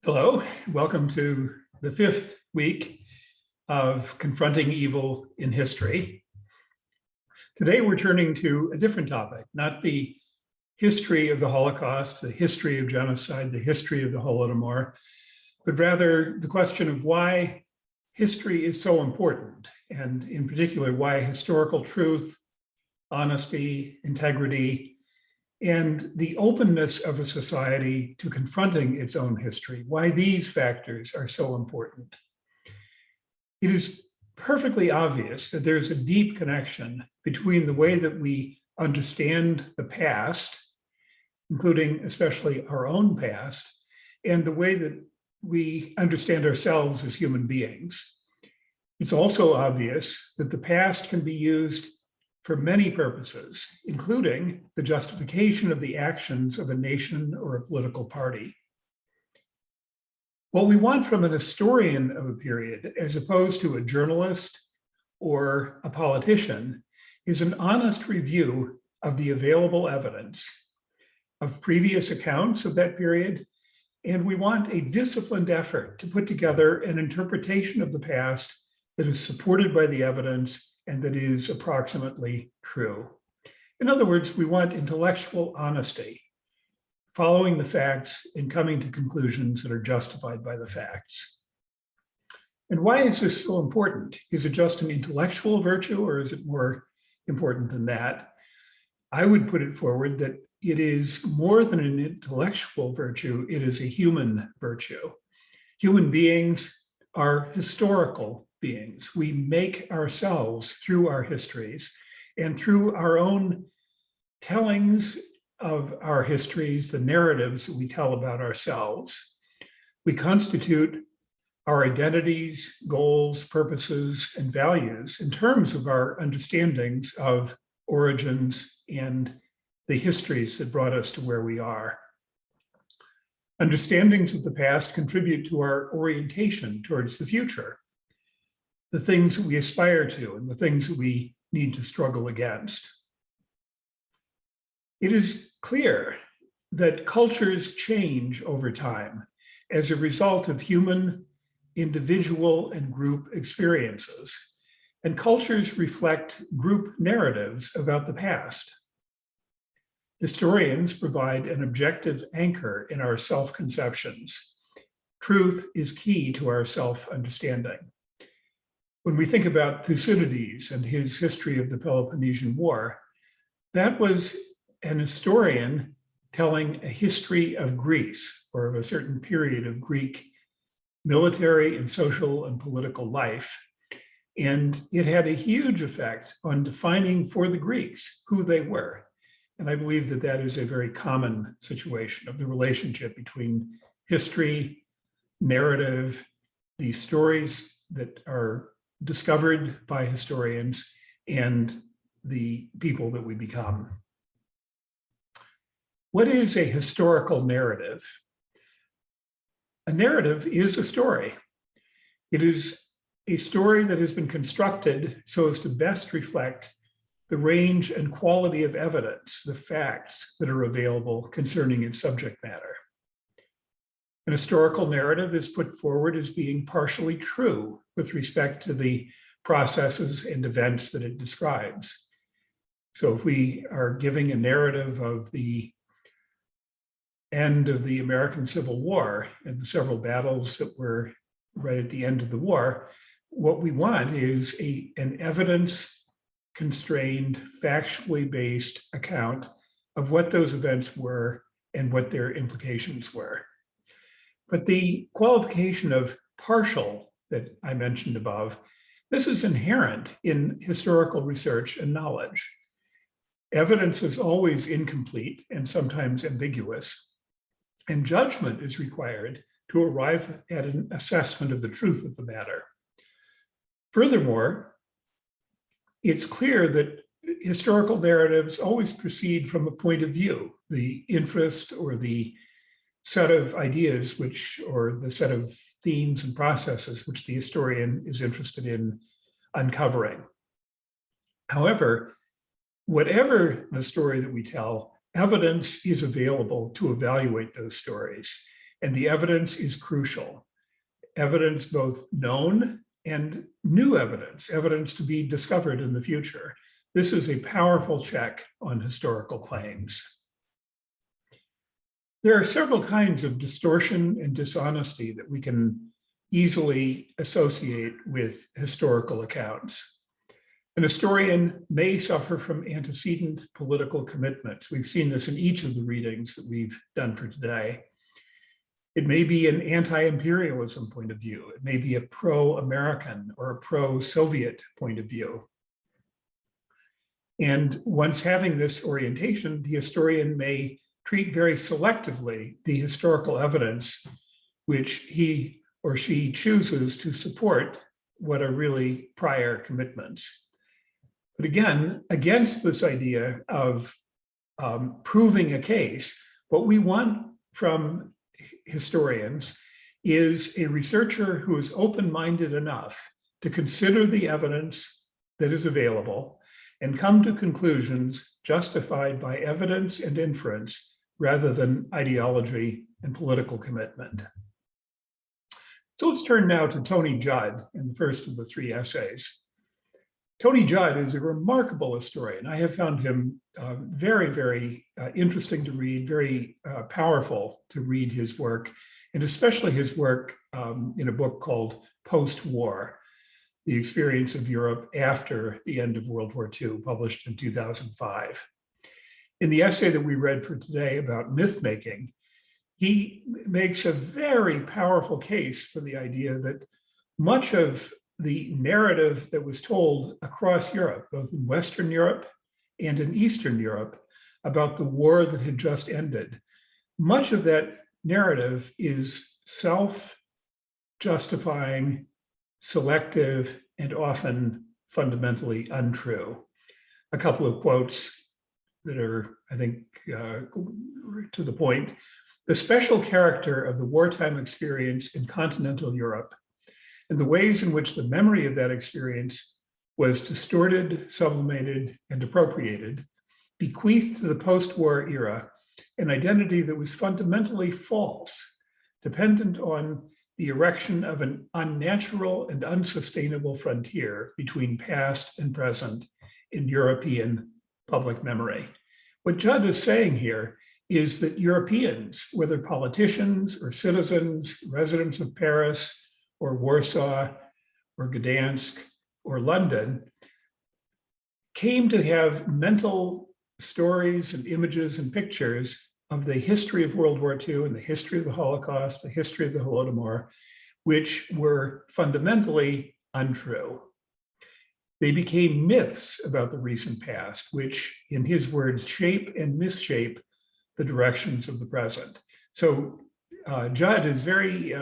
Hello, welcome to the fifth week of Confronting Evil in History. Today we're turning to a different topic, not the history of the Holocaust, the history of genocide, the history of the Holodomor, but rather the question of why history is so important, and in particular, why historical truth, honesty, integrity, and the openness of a society to confronting its own history, why these factors are so important. It is perfectly obvious that there's a deep connection between the way that we understand the past, including especially our own past, and the way that we understand ourselves as human beings. It's also obvious that the past can be used for many purposes, including the justification of the actions of a nation or a political party. What we want from an historian of a period, as opposed to a journalist or a politician, is an honest review of the available evidence of previous accounts of that period, and we want a disciplined effort to put together an interpretation of the past that is supported by the evidence and that is approximately true. In other words, we want intellectual honesty, following the facts and coming to conclusions that are justified by the facts. And why is this so important? Is it just an intellectual virtue, or is it more important than that? I would put it forward that it is more than an intellectual virtue, it is a human virtue. Human beings are historical beings. We make ourselves through our histories and through our own tellings of our histories, the narratives that we tell about ourselves. We constitute our identities, goals, purposes, and values in terms of our understandings of origins and the histories that brought us to where we are. Understandings of the past contribute to our orientation towards the future, the things that we aspire to and the things that we need to struggle against. It is clear that cultures change over time as a result of human, individual, and group experiences, and cultures reflect group narratives about the past. Historians provide an objective anchor in our self-conceptions. Truth is key to our self-understanding. When we think about Thucydides and his history of the Peloponnesian War, that was an historian telling a history of Greece, or of a certain period of Greek military and social and political life. And it had a huge effect on defining for the Greeks who they were. And I believe that that is a very common situation of the relationship between history, narrative, these stories that are discovered by historians, and the people that we become. What is a historical narrative? A narrative is a story. It is a story that has been constructed so as to best reflect the range and quality of evidence, the facts that are available concerning its subject matter. An historical narrative is put forward as being partially true with respect to the processes and events that it describes. So if we are giving a narrative of the end of the American Civil War and the several battles that were right at the end of the war, what we want is an evidence-constrained, factually based account of what those events were and what their implications were. But the qualification of partial that I mentioned above, this is inherent in historical research and knowledge. Evidence is always incomplete and sometimes ambiguous, and judgment is required to arrive at an assessment of the truth of the matter. Furthermore, it's clear that historical narratives always proceed from a point of view, the interest or the set of ideas or the set of themes and processes which the historian is interested in uncovering. However, whatever the story that we tell, evidence is available to evaluate those stories. and the evidence is crucial. Evidence both known and new evidence, evidence to be discovered in the future. This is a powerful check on historical claims. There are several kinds of distortion and dishonesty that we can easily associate with historical accounts. An historian may suffer from antecedent political commitments. We've seen this in each of the readings that we've done for today. It may be an anti-imperialism point of view. It may be a pro-American or a pro-Soviet point of view. And once having this orientation, the historian may treat very selectively the historical evidence which he or she chooses to support what are really prior commitments. But again, against this idea of proving a case, what we want from historians is a researcher who is open-minded enough to consider the evidence that is available and come to conclusions justified by evidence and inference rather than ideology and political commitment. So let's turn now to Tony Judt in the first of the three essays. Tony Judt is a remarkable historian. I have found him very, very interesting to read, very powerful to read his work, and especially his work in a book called Post-War, The Experience of Europe After the End of World War II, published in 2005. In the essay that we read for today about myth-making, he makes a very powerful case for the idea that much of the narrative that was told across Europe, both in Western Europe and in Eastern Europe, about the war that had just ended, much of that narrative is self-justifying, selective, and often fundamentally untrue. A couple of quotes that are, I think, to the point. The special character of the wartime experience in continental Europe and the ways in which the memory of that experience was distorted, sublimated, and appropriated, bequeathed to the post-war era an identity that was fundamentally false, dependent on the erection of an unnatural and unsustainable frontier between past and present in European public memory. What Judd is saying here is that Europeans, whether politicians or citizens, residents of Paris or Warsaw or Gdansk or London, came to have mental stories and images and pictures of the history of World War II and the history of the Holocaust, the history of the Holodomor, which were fundamentally untrue. They became myths about the recent past, which, in his words, shape and misshape the directions of the present. So Judd is very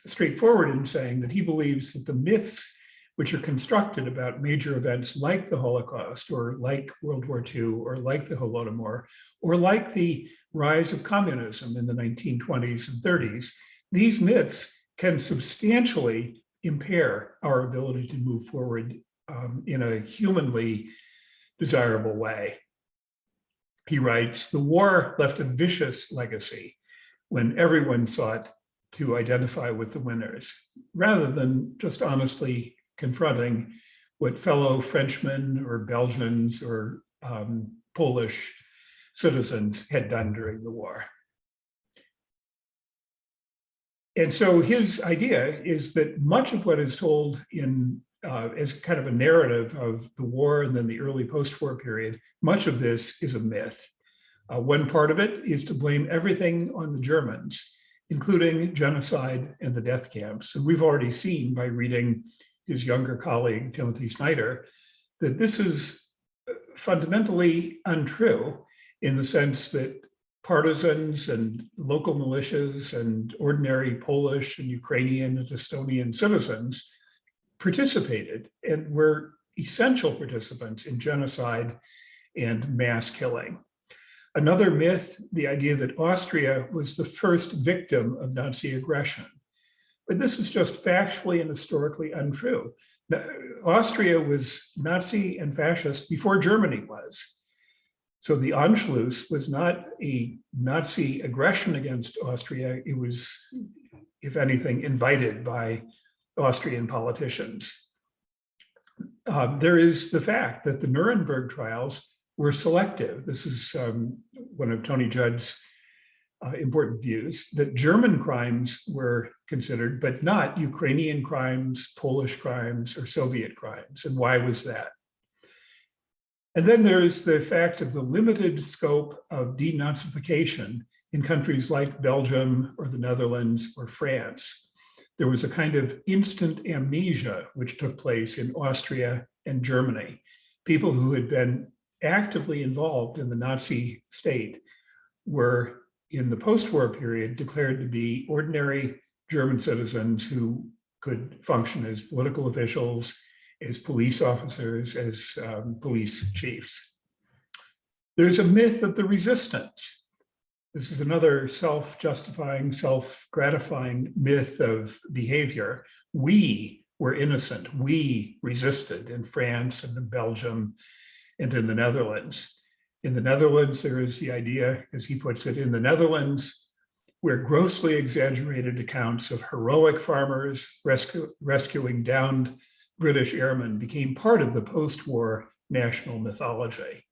straightforward in saying that he believes that the myths which are constructed about major events like the Holocaust or like World War II or like the Holodomor or like the rise of communism in the 1920s and 30s, these myths can substantially impair our ability to move forward in a humanly desirable way. He writes, the war left a vicious legacy when everyone sought to identify with the winners, rather than just honestly confronting what fellow Frenchmen or Belgians or Polish citizens had done during the war. And so his idea is that much of what is told in as kind of a narrative of the war and then the early post-war period, much of this is a myth. One part of it is to blame everything on the Germans, including genocide and the death camps. And we've already seen by reading his younger colleague, Timothy Snyder, that this is fundamentally untrue in the sense that partisans and local militias and ordinary Polish and Ukrainian and Estonian citizens participated and were essential participants in genocide and mass killing. Another myth, the idea that Austria was the first victim of Nazi aggression. But this is just factually and historically untrue. Austria was Nazi and fascist before Germany was. So the Anschluss was not a Nazi aggression against Austria. It was, if anything, invited by Austrian politicians. There is the fact that the Nuremberg trials were selective. This is one of Tony Judd's important views, that German crimes were considered, but not Ukrainian crimes, Polish crimes, or Soviet crimes. And why was that? And then there is the fact of the limited scope of denazification in countries like Belgium or the Netherlands or France. There was a kind of instant amnesia which took place in Austria and Germany. People who had been actively involved in the Nazi state were, in the post-war period, declared to be ordinary German citizens who could function as political officials, as police officers, as police chiefs. There's a myth of the resistance. This is another self-justifying, self-gratifying myth of behavior. We were innocent. We resisted in France and in Belgium and in the Netherlands. In the Netherlands, there is the idea, as he puts it, in the Netherlands, where grossly exaggerated accounts of heroic farmers rescuing downed British airmen became part of the post-war national mythology.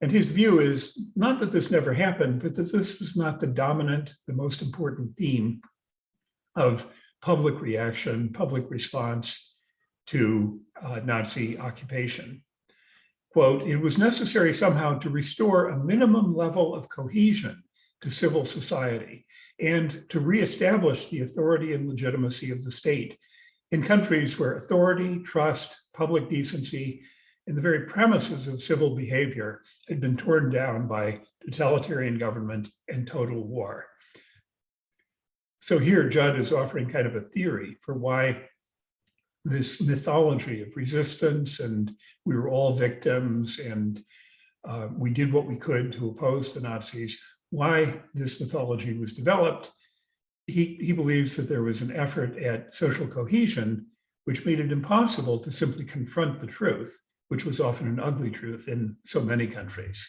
And his view is not that this never happened, but that this was not the dominant, the most important theme of public reaction, public response to Nazi occupation. Quote, "It was necessary somehow to restore a minimum level of cohesion to civil society and to reestablish the authority and legitimacy of the state in countries where authority, trust, public decency, and the very premises of civil behavior had been torn down by totalitarian government and total war." So here Judd is offering kind of a theory for why this mythology of resistance and we were all victims and we did what we could to oppose the Nazis, why this mythology was developed. He believes that there was an effort at social cohesion, which made it impossible to simply confront the truth, which was often an ugly truth in so many countries.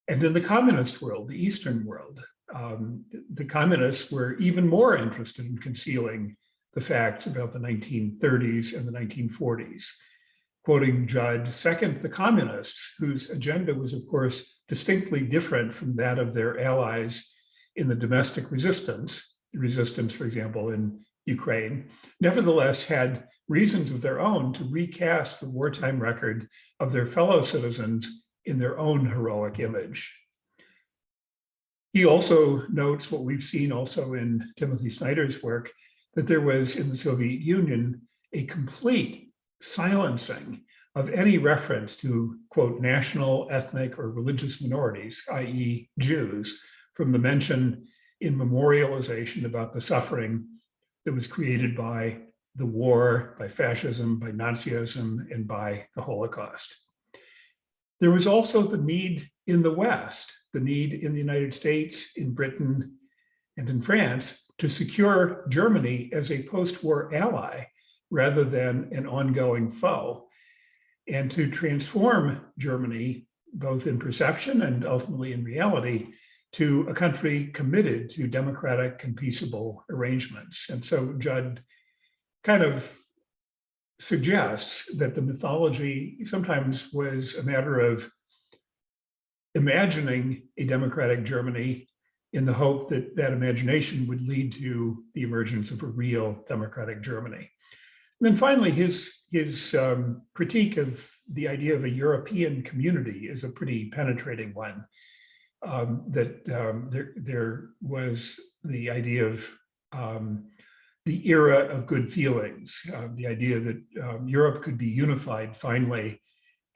And in the communist world, the Eastern world, the communists were even more interested in concealing the facts about the 1930s and the 1940s. Quoting Judd, second, the communists, whose agenda was, of course, distinctly different from that of their allies in the domestic resistance, for example, in Ukraine, nevertheless had reasons of their own to recast the wartime record of their fellow citizens in their own heroic image. He also notes what we've seen also in Timothy Snyder's work, that there was in the Soviet Union a complete silencing of any reference to, quote, national, ethnic, or religious minorities, i.e. Jews, from the mention in memorialization about the suffering that was created by the war, by fascism, by Nazism, and by the Holocaust. There was also the need in the West, the need in the United States, in Britain, and in France to secure Germany as a post-war ally rather than an ongoing foe, and to transform Germany, both in perception and ultimately in reality, to a country committed to democratic and peaceable arrangements. And so Judd kind of suggests that the mythology sometimes was a matter of imagining a democratic Germany in the hope that that imagination would lead to the emergence of a real democratic Germany. And then finally, his critique of the idea of a European community is a pretty penetrating one. There was the idea of the era of good feelings, the idea that Europe could be unified finally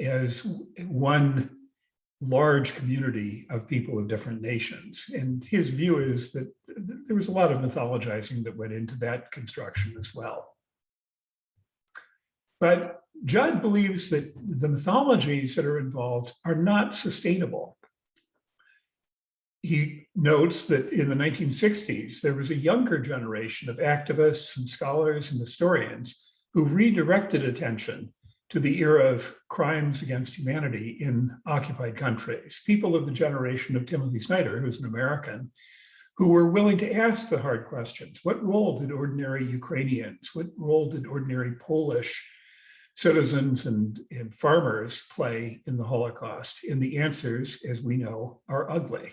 as one large community of people of different nations. And his view is that there was a lot of mythologizing that went into that construction as well. But Judd believes that the mythologies that are involved are not sustainable. He notes that in the 1960s, there was a younger generation of activists and scholars and historians who redirected attention to the era of crimes against humanity in occupied countries. People of the generation of Timothy Snyder, who's an American, who were willing to ask the hard questions. What role did ordinary Ukrainians, what role did ordinary Polish citizens and farmers play in the Holocaust? And the answers, as we know, are ugly.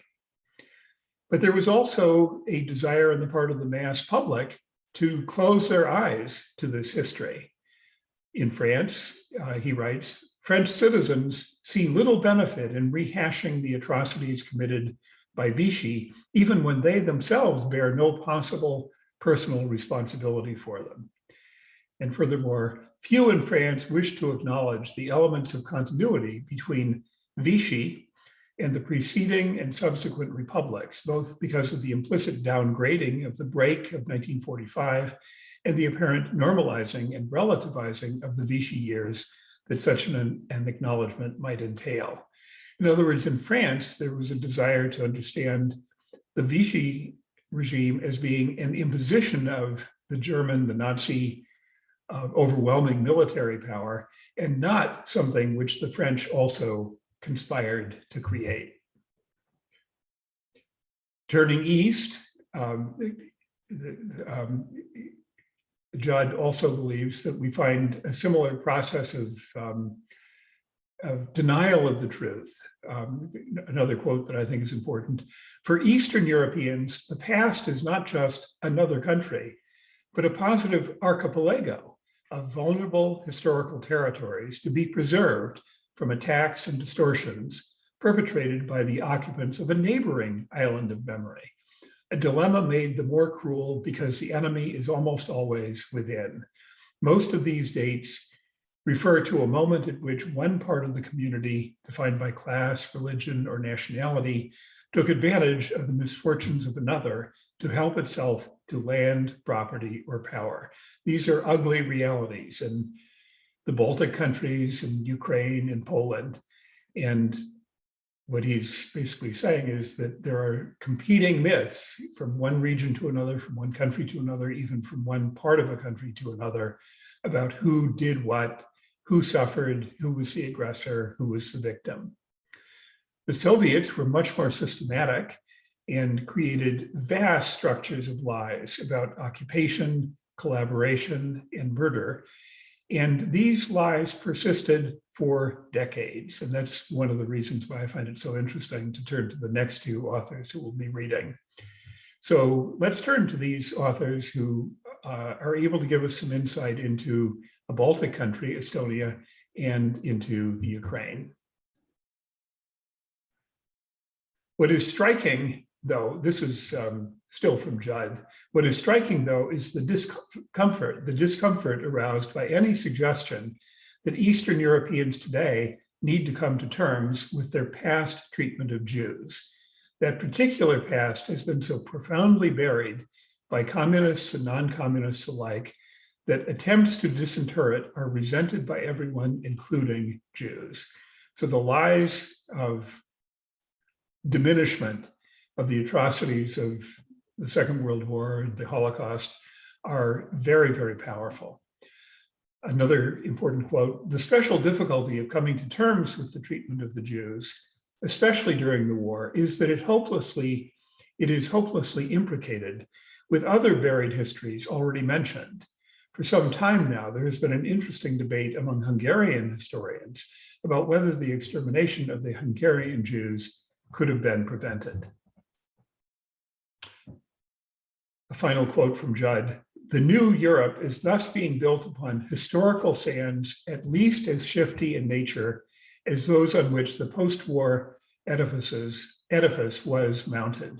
But there was also a desire on the part of the mass public to close their eyes to this history. In France, he writes, French citizens see little benefit in rehashing the atrocities committed by Vichy, even when they themselves bear no possible personal responsibility for them. And furthermore, few in France wish to acknowledge the elements of continuity between Vichy and the preceding and subsequent republics, both because of the implicit downgrading of the break of 1945 and the apparent normalizing and relativizing of the Vichy years that such an acknowledgement might entail. In other words, in France, there was a desire to understand the Vichy regime as being an imposition of the German, the Nazi, overwhelming military power, and not something which the French also conspired to create. Turning east, Judd also believes that we find a similar process of denial of the truth. Another quote that I think is important. For Eastern Europeans, the past is not just another country, but a positive archipelago of vulnerable historical territories to be preserved from attacks and distortions perpetrated by the occupants of a neighboring island of memory. A dilemma made the more cruel because the enemy is almost always within. Most of these dates refer to a moment at which one part of the community, defined by class, religion, or nationality, took advantage of the misfortunes of another to help itself to land, property, or power. These are ugly realities in the Baltic countries, in Ukraine, and Poland. And what he's basically saying is that there are competing myths from one region to another, from one country to another, even from one part of a country to another, about who did what, who suffered, who was the aggressor, who was the victim. The Soviets were much more systematic and created vast structures of lies about occupation, collaboration, and murder. And these lies persisted for decades. And that's one of the reasons why I find it so interesting to turn to the next two authors who we'll be reading. So let's turn to these authors who are able to give us some insight into a Baltic country, Estonia, and into the Ukraine. What is striking, though, this is still from Judd, what is striking, though, is the discomfort aroused by any suggestion that Eastern Europeans today need to come to terms with their past treatment of Jews. That particular past has been so profoundly buried by communists and non-communists alike that attempts to disinter it are resented by everyone, including Jews. So the lies of diminishment of the atrocities of the Second World War and the Holocaust are very, very powerful. Another important quote, the special difficulty of coming to terms with the treatment of the Jews, especially during the war, is that it is hopelessly implicated with other buried histories already mentioned. For some time now, there has been an interesting debate among Hungarian historians about whether the extermination of the Hungarian Jews could have been prevented. A final quote from Judd, the new Europe is thus being built upon historical sands at least as shifty in nature as those on which the post-war edifice was mounted.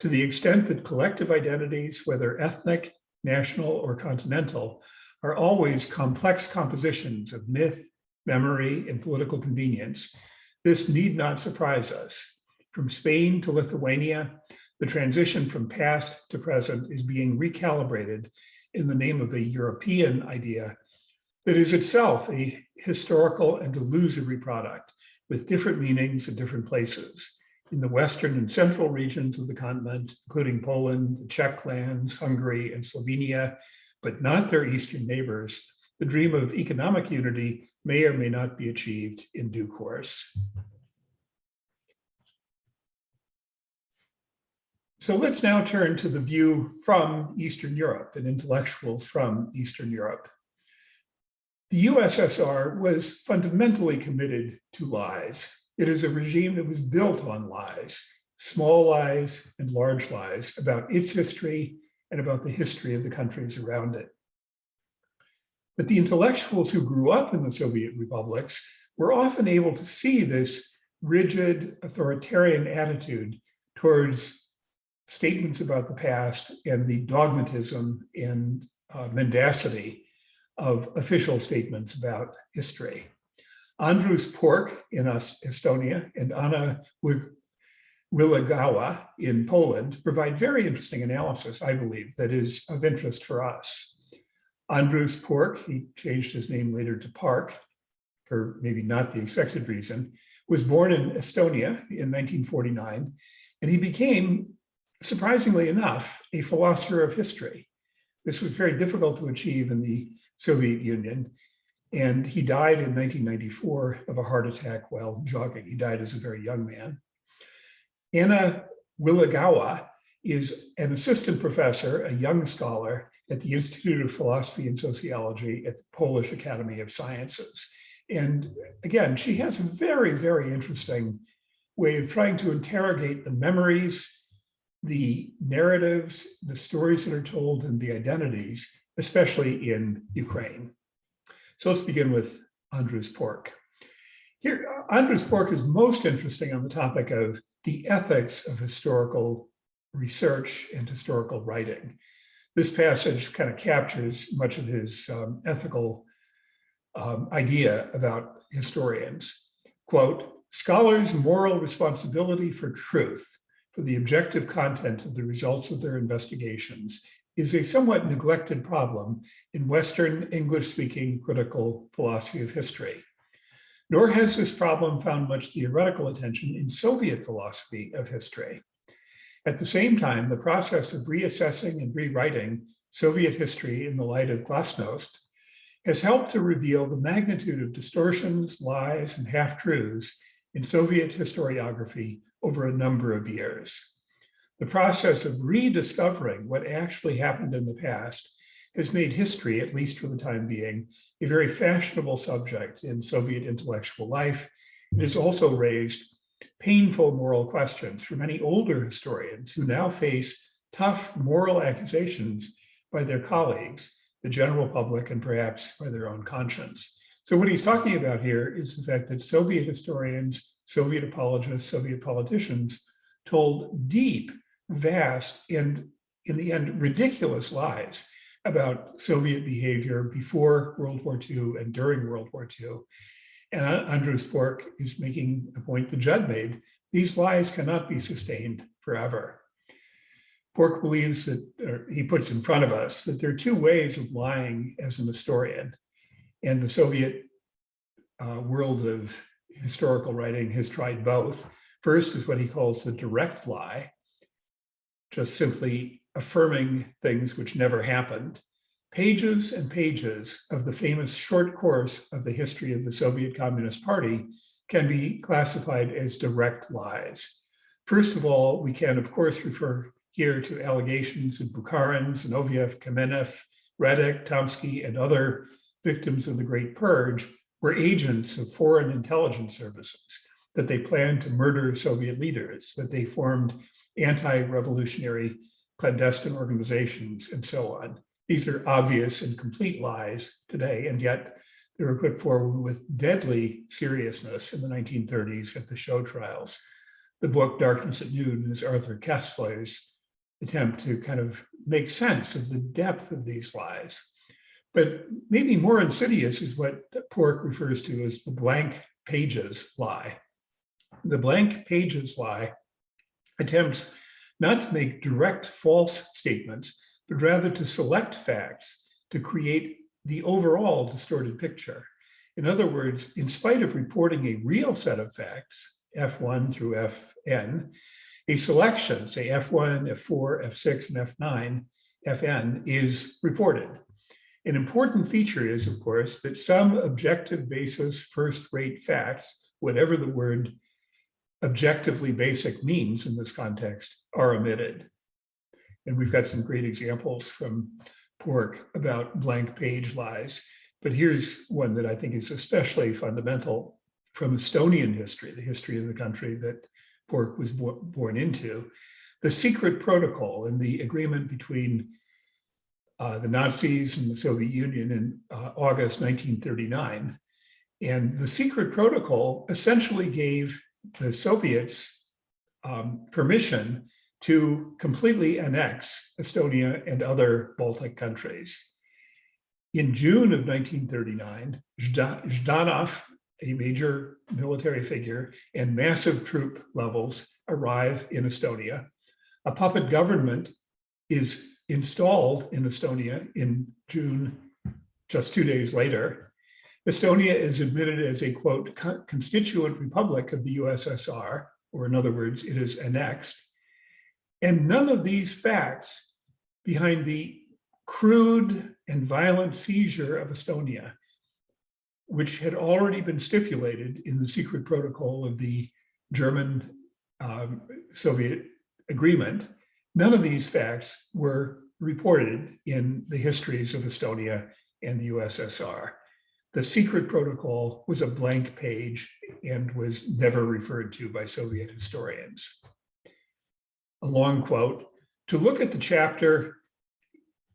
To the extent that collective identities, whether ethnic, national, or continental, are always complex compositions of myth, memory, and political convenience, this need not surprise us. From Spain to Lithuania, the transition from past to present is being recalibrated in the name of a European idea that is itself a historical and illusory product with different meanings in different places. In the western and central regions of the continent, including Poland, the Czech lands, Hungary, and Slovenia, but not their eastern neighbors, The dream of economic unity may or may not be achieved in due course. So let's now turn to the view from Eastern Europe and intellectuals from Eastern Europe. The USSR was fundamentally committed to lies. It is a regime that was built on lies, small lies and large lies about its history and about the history of the countries around it. But the intellectuals who grew up in the Soviet republics were often able to see this rigid authoritarian attitude towards statements about the past and the dogmatism and mendacity of official statements about history. Andrus Pork in Estonia and Anna Wylegala in Poland provide very interesting analysis, I believe, that is of interest for us. Andrus Pork, he changed his name later to Park for maybe not the expected reason, was born in Estonia in 1949, and he became, surprisingly enough, a philosopher of history. This was very difficult to achieve in the Soviet Union, and he died in 1994 of a heart attack while jogging. He died as a very young man. Anna Wylegala is an assistant professor, a young scholar at the Institute of Philosophy and Sociology at the Polish Academy of Sciences. And again, she has a very, very interesting way of trying to interrogate the memories, the narratives, the stories that are told, and the identities, especially in Ukraine. So let's begin with Andrus Pork. Here, Andrus Pork is most interesting on the topic of the ethics of historical research and historical writing. This passage kind of captures much of his ethical idea about historians. Quote, "Scholars' moral responsibility for truth, for the objective content of the results of their investigations, is a somewhat neglected problem in Western English-speaking critical philosophy of history. Nor has this problem found much theoretical attention in Soviet philosophy of history. At the same time, the process of reassessing and rewriting Soviet history in the light of glasnost has helped to reveal the magnitude of distortions, lies, and half-truths in Soviet historiography over a number of years. The process of rediscovering what actually happened in the past has made history, at least for the time being, a very fashionable subject in Soviet intellectual life. It has also raised painful moral questions for many older historians who now face tough moral accusations by their colleagues, the general public, and perhaps by their own conscience." So what he's talking about here is the fact that Soviet historians, Soviet apologists, Soviet politicians told deep, vast, and in the end, ridiculous lies about Soviet behavior before World War II and during World War II. And Andrus Pork is making a point that Judd made. These lies cannot be sustained forever. Pork believes that, or he puts in front of us, that there are two ways of lying as an historian. And the Soviet world of historical writing has tried both. First is what he calls the direct lie, just simply affirming things which never happened. Pages and pages of the famous short course of the history of the Soviet Communist Party can be classified as direct lies. First of all, we can, of course, refer here to allegations of Bukharin, Zinoviev, Kamenev, Radek, Tomsky, and other victims of the Great Purge were agents of foreign intelligence services, that they planned to murder Soviet leaders, that they formed anti-revolutionary clandestine organizations, and so on. These are obvious and complete lies today, and yet they were put forward with deadly seriousness in the 1930s at the show trials. The book Darkness at Noon is Arthur Koestler's attempt to kind of make sense of the depth of these lies. But maybe more insidious is what Pork refers to as the blank pages lie. The blank pages lie attempts not to make direct false statements, but rather to select facts to create the overall distorted picture. In other words, in spite of reporting a real set of facts, F1 through Fn, a selection, say F1, F4, F6, and F9, Fn, is reported. An important feature is, of course, that some objective basis first-rate facts, whatever the word objectively basic means in this context, are omitted. And we've got some great examples from Pork about blank page lies. But here's one that I think is especially fundamental from Estonian history, the history of the country that Pork was born into. The secret protocol and the agreement between the Nazis and the Soviet Union in August 1939. And the secret protocol essentially gave the Soviets permission to completely annex Estonia and other Baltic countries. In June of 1939, Zhdanov, a major military figure, and massive troop levels arrive in Estonia. A puppet government is installed in Estonia in June, just 2 days later. Estonia is admitted as a, quote, constituent republic of the USSR, or in other words, it is annexed. And none of these facts behind the crude and violent seizure of Estonia, which had already been stipulated in the secret protocol of the German-Soviet agreement, none of these facts were reported in the histories of Estonia and the USSR. The secret protocol was a blank page and was never referred to by Soviet historians. A long quote, to look at the chapter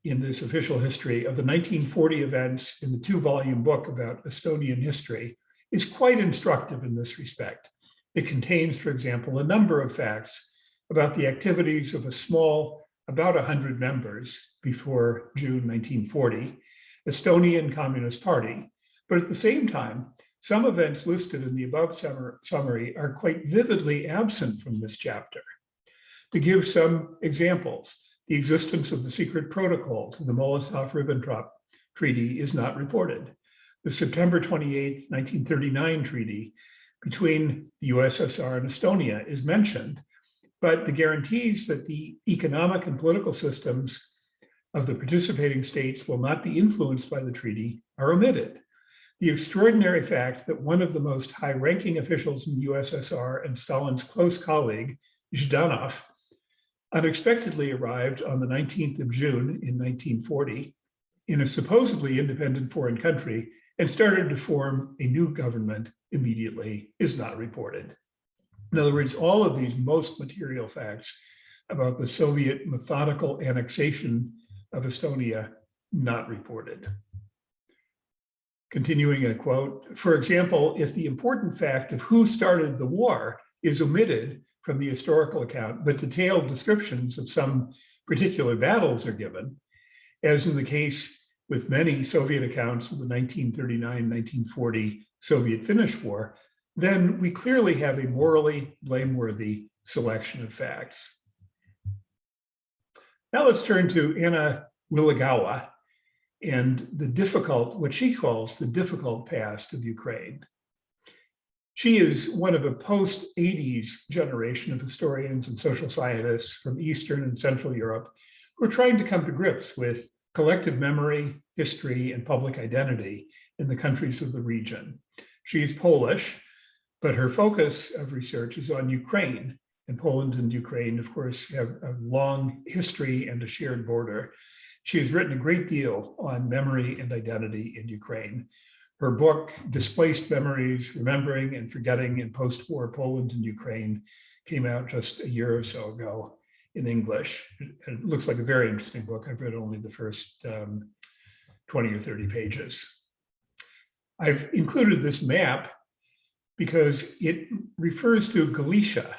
in this official history of the 1940 events in the 2-volume book about Estonian history is quite instructive in this respect. It contains, for example, a number of facts about the activities of a small, about 100 members before June 1940, Estonian Communist Party. But at the same time, some events listed in the above summary are quite vividly absent from this chapter. To give some examples, the existence of the secret protocol to the Molotov-Ribbentrop Treaty is not reported. The September 28, 1939 treaty between the USSR and Estonia is mentioned, but the guarantees that the economic and political systems of the participating states will not be influenced by the treaty are omitted. The extraordinary fact that one of the most high-ranking officials in the USSR and Stalin's close colleague, Zhdanov, unexpectedly arrived on the 19th of June in 1940 in a supposedly independent foreign country and started to form a new government immediately is not reported. In other words, all of these most material facts about the Soviet methodical annexation of Estonia, not reported. Continuing a quote, for example, if the important fact of who started the war is omitted from the historical account, but detailed descriptions of some particular battles are given, as in the case with many Soviet accounts of the 1939-1940 Soviet-Finnish War, then we clearly have a morally blameworthy selection of facts. Now let's turn to Anna Wylegala and what she calls the difficult past of Ukraine. She is one of a post-80s generation of historians and social scientists from Eastern and Central Europe who are trying to come to grips with collective memory, history, and public identity in the countries of the region. She is Polish, but her focus of research is on Ukraine. And Poland and Ukraine, of course, have a long history and a shared border. She has written a great deal on memory and identity in Ukraine. Her book, Displaced Memories, Remembering and Forgetting in Post-War Poland and Ukraine, came out just a year or so ago in English. It looks like a very interesting book. I've read only the first 20 or 30 pages. I've included this map because it refers to Galicia,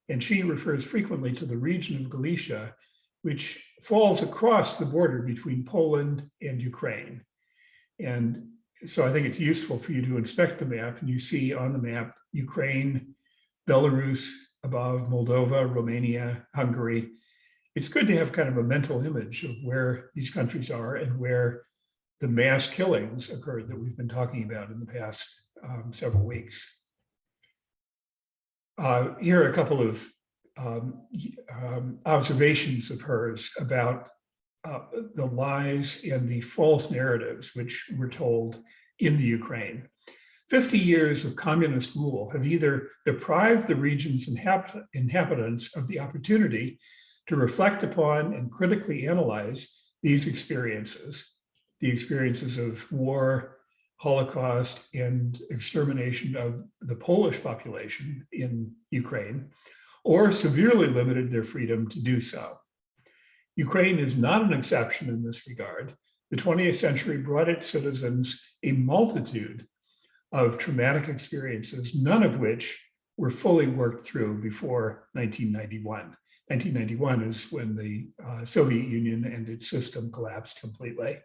and she refers frequently to the region of Galicia, which falls across the border between Poland and Ukraine. And so I think it's useful for you to inspect the map, and you see on the map Ukraine, Belarus above, Moldova, Romania, Hungary. It's good to have kind of a mental image of where these countries are and where the mass killings occurred that we've been talking about in the past several weeks. Here are a couple of observations of hers about the lies and the false narratives which were told in the Ukraine. 50 years of communist rule have either deprived the region's inhabitants of the opportunity to reflect upon and critically analyze these experiences, the experiences of war, Holocaust, and extermination of the Polish population in Ukraine, or severely limited their freedom to do so. Ukraine is not an exception in this regard. The 20th century brought its citizens a multitude of traumatic experiences, none of which were fully worked through before 1991. 1991 is when the Soviet Union and its system collapsed completely.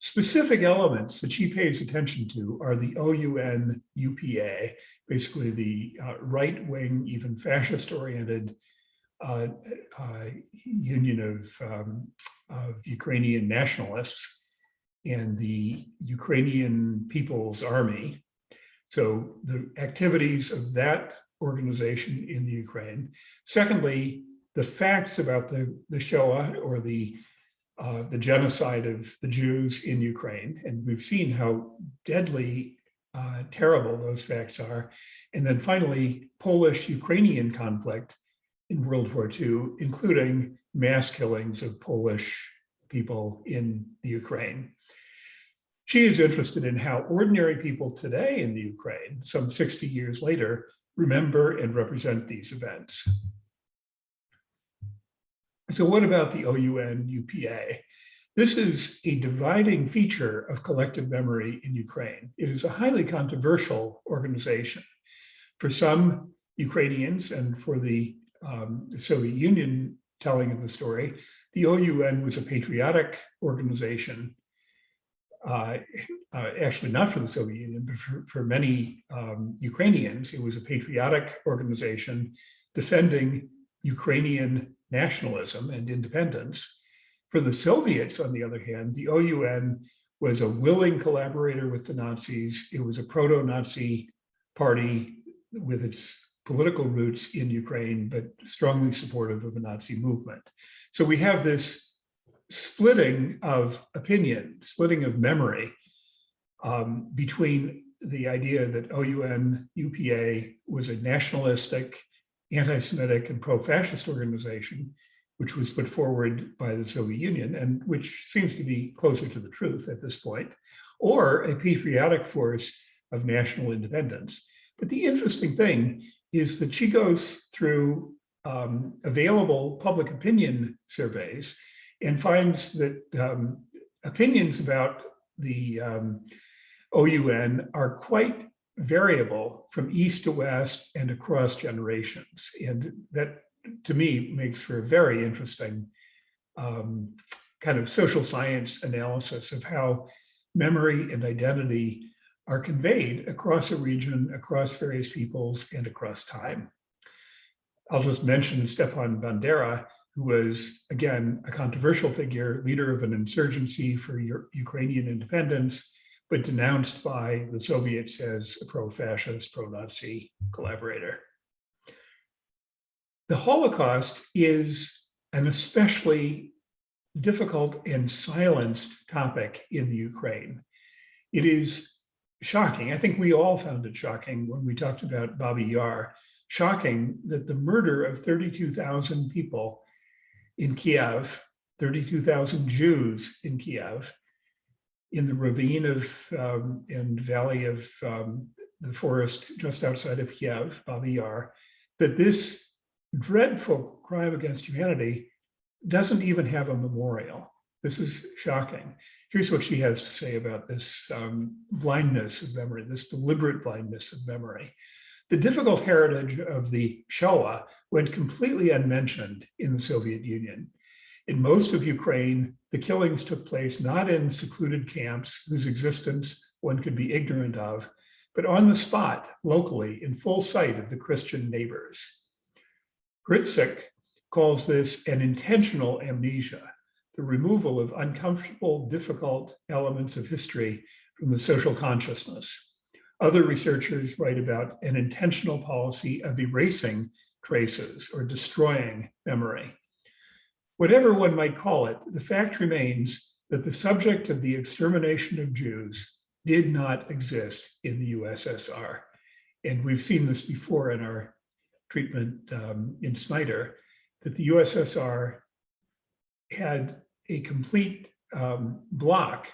Specific elements that she pays attention to are the OUN UPA, basically the right-wing, even fascist-oriented union of Ukrainian nationalists, and the Ukrainian People's Army. So the activities of that organization in the Ukraine. Secondly, the facts about the Shoah, or the genocide of the Jews in Ukraine. And we've seen how deadly terrible those facts are. And then finally, Polish-Ukrainian conflict in World War II, including mass killings of Polish people in the Ukraine. She is interested in how ordinary people today in the Ukraine, some 60 years later, remember and represent these events. So what about the OUN UPA? This is a dividing feature of collective memory in Ukraine. It is a highly controversial organization. For some Ukrainians and for the Soviet Union telling of the story, the OUN was a patriotic organization. Actually not for the Soviet Union, but for many Ukrainians, it was a patriotic organization defending Ukrainian nationalism and independence. For the Soviets, on the other hand, the OUN was a willing collaborator with the Nazis. It was a proto-Nazi party with its political roots in Ukraine, but strongly supportive of the Nazi movement. So we have this splitting of opinion, splitting of memory between the idea that OUN UPA was a nationalistic, anti-Semitic, and pro-fascist organization, which was put forward by the Soviet Union, and which seems to be closer to the truth at this point, or a patriotic force of national independence. But the interesting thing is that she goes through available public opinion surveys and finds that opinions about the OUN are quite variable from east to west and across generations. And that, to me, makes for a very interesting kind of social science analysis of how memory and identity are conveyed across a region, across various peoples, and across time. I'll just mention Stepan Bandera, who was, again, a controversial figure, leader of an insurgency for Ukrainian independence, but denounced by the Soviets as a pro-fascist, pro-Nazi collaborator. The Holocaust is an especially difficult and silenced topic in the Ukraine. It is shocking. I think we all found it shocking when we talked about Babi Yar, shocking that the murder of 32,000 people in Kiev, 32,000 Jews in Kiev, in the ravine of and valley of the forest just outside of Kiev, Babi Yar, that this dreadful crime against humanity doesn't even have a memorial. This is shocking. Here's what she has to say about this blindness of memory, this deliberate blindness of memory. The difficult heritage of the Shoah went completely unmentioned in the Soviet Union. In most of Ukraine, the killings took place not in secluded camps whose existence one could be ignorant of, but on the spot, locally, in full sight of the Christian neighbors. Gritsik calls this an intentional amnesia, the removal of uncomfortable, difficult elements of history from the social consciousness. Other researchers write about an intentional policy of erasing traces or destroying memory. Whatever one might call it, the fact remains that the subject of the extermination of Jews did not exist in the USSR. And we've seen this before in our treatment in Snyder, that the USSR had a complete block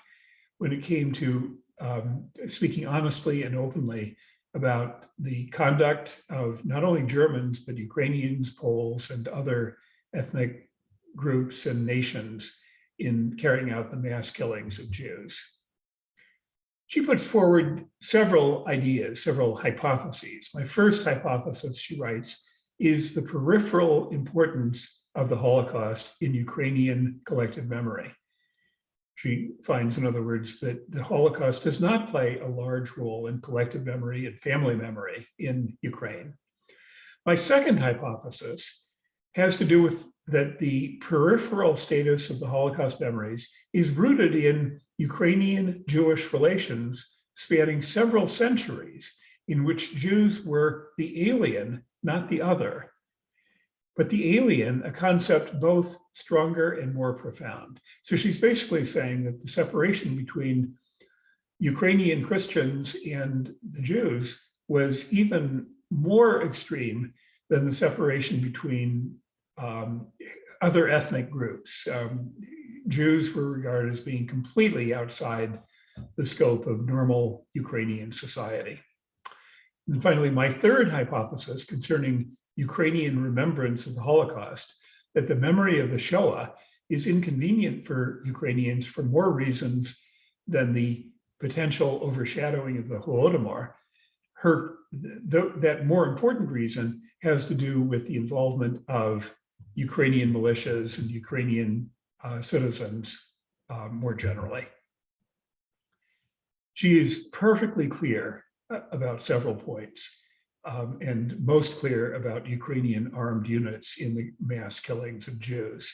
when it came to speaking honestly and openly about the conduct of not only Germans, but Ukrainians, Poles, and other ethnic groups and nations in carrying out the mass killings of Jews. She puts forward several ideas, several hypotheses. My first hypothesis, she writes, is the peripheral importance of the Holocaust in Ukrainian collective memory. She finds, in other words, that the Holocaust does not play a large role in collective memory and family memory in Ukraine. My second hypothesis has to do with that the peripheral status of the Holocaust memories is rooted in Ukrainian-Jewish relations spanning several centuries, in which Jews were the alien, not the other. But the alien, a concept both stronger and more profound. So she's basically saying that the separation between Ukrainian Christians and the Jews was even more extreme than the separation between other ethnic groups. Jews were regarded as being completely outside the scope of normal Ukrainian society. And finally, my third hypothesis concerning Ukrainian remembrance of the Holocaust, that the memory of the Shoah is inconvenient for Ukrainians for more reasons than the potential overshadowing of the Holodomor. That more important reason has to do with the involvement of Ukrainian militias and Ukrainian citizens more generally. She is perfectly clear about several points, and most clear about Ukrainian armed units in the mass killings of Jews.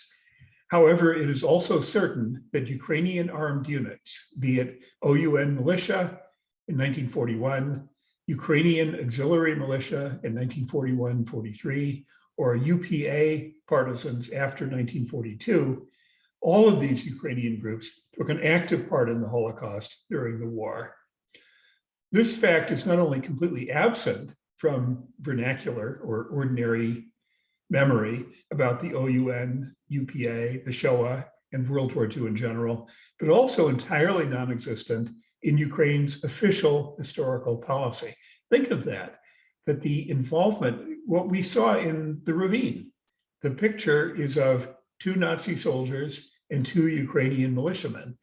However, it is also certain that Ukrainian armed units, be it OUN militia in 1941, Ukrainian auxiliary militia in 1941-43, or UPA partisans after 1942, all of these Ukrainian groups took an active part in the Holocaust during the war. This fact is not only completely absent from vernacular or ordinary memory about the OUN, UPA, the Shoah, and World War II in general, but also entirely non-existent in Ukraine's official historical policy. Think of that the involvement, what we saw in the ravine, the picture is of 2 Nazi soldiers and 2 Ukrainian militiamen.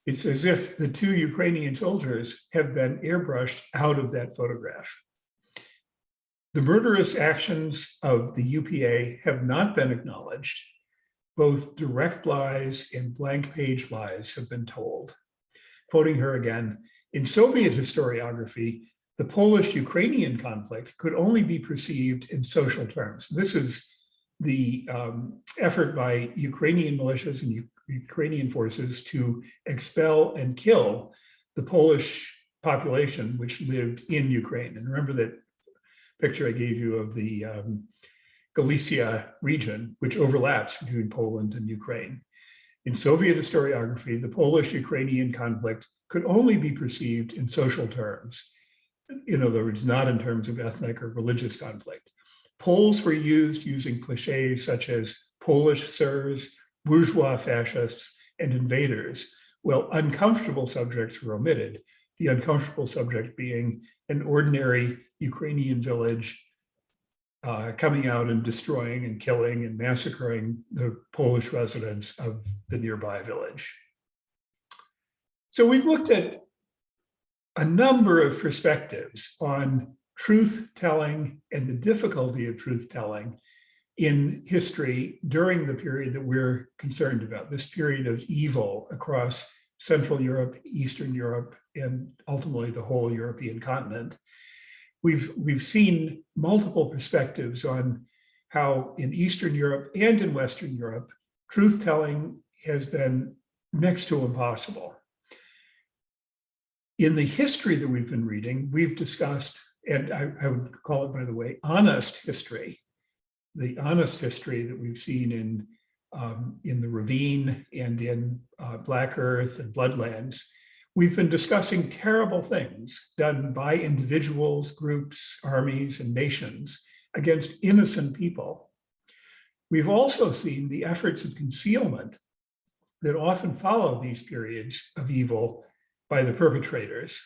It's as if the 2 Ukrainian soldiers have been airbrushed out of that photograph. The murderous actions of the UPA have not been acknowledged. Both direct lies and blank page lies have been told. Quoting her again, in Soviet historiography, the Polish-Ukrainian conflict could only be perceived in social terms. This is the effort by Ukrainian militias and Ukrainian forces to expel and kill the Polish population which lived in Ukraine. And remember that picture I gave you of the Galicia region, which overlaps between Poland and Ukraine. In Soviet historiography, the Polish-Ukrainian conflict could only be perceived in social terms. In other words, not in terms of ethnic or religious conflict. Poles were used using cliches such as Polish sirs, bourgeois fascists, and invaders, while uncomfortable subjects were omitted, the uncomfortable subject being an ordinary Ukrainian village coming out and destroying and killing and massacring the Polish residents of the nearby village. So we've looked at a number of perspectives on truth-telling and the difficulty of truth-telling in history during the period that we're concerned about, this period of evil across Central Europe, Eastern Europe, and ultimately the whole European continent. We've seen multiple perspectives on how in Eastern Europe and in Western Europe, truth-telling has been next to impossible. In the history that we've been reading, we've discussed, and I would call it, by the way, honest history, the honest history that we've seen in in the ravine and in Black Earth and Bloodlands, we've been discussing terrible things done by individuals, groups, armies, and nations against innocent people. We've also seen the efforts of concealment that often follow these periods of evil by the perpetrators.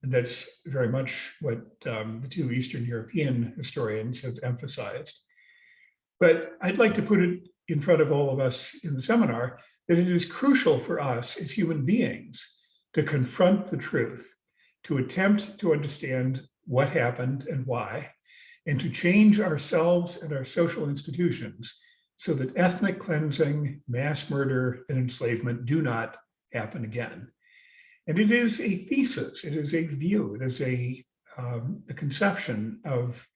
And that's very much what the two Eastern European historians have emphasized. But I'd like to put it in front of all of us in the seminar that it is crucial for us as human beings to confront the truth, to attempt to understand what happened and why, and to change ourselves and our social institutions so that ethnic cleansing, mass murder, and enslavement do not happen again. And it is a thesis, it is a view, it is a conception of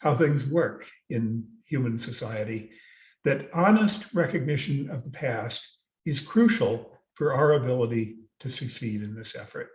how things work in human society, that honest recognition of the past is crucial for our ability to succeed in this effort.